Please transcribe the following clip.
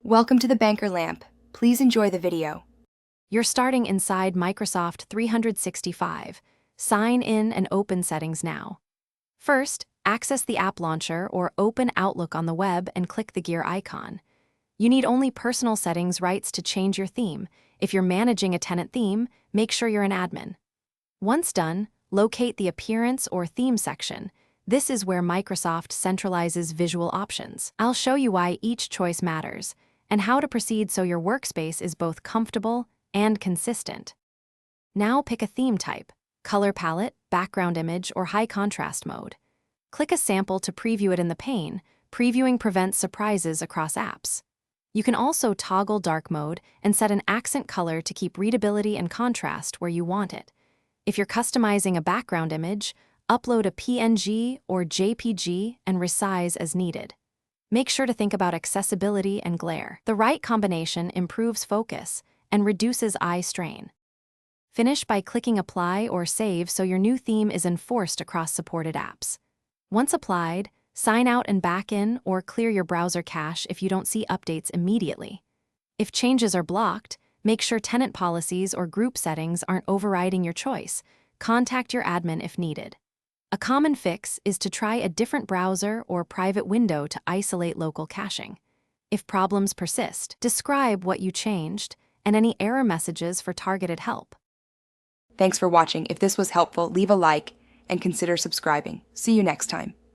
Welcome to the Banker Lamp. Please enjoy the video. You're starting inside Microsoft 365. Sign in and open settings now. First, access the app launcher or open Outlook on the web and click the gear icon. You need only personal settings rights to change your theme. If you're managing a tenant theme, make sure you're an admin. Once done, locate the Appearance or Theme section. This is where Microsoft centralizes visual options. I'll show you why each choice matters and how to proceed so your workspace is both comfortable and consistent. Now pick a theme type: color palette, background image, or high contrast mode. Click a sample to preview it in the pane. Previewing prevents surprises across apps. You can also toggle dark mode and set an accent color to keep readability and contrast where you want it. If you're customizing a background image, upload a PNG or JPG and resize as needed. Make sure to think about accessibility and glare. The right combination improves focus and reduces eye strain. Finish by clicking Apply or Save so your new theme is enforced across supported apps. Once applied, sign out and back in or clear your browser cache if you don't see updates immediately. If changes are blocked, make sure tenant policies or group settings aren't overriding your choice. Contact your admin if needed. A common fix is to try a different browser or private window to isolate local caching. If problems persist, describe what you changed and any error messages for targeted help. Thanks for watching. If this was helpful, leave a like and consider subscribing. See you next time.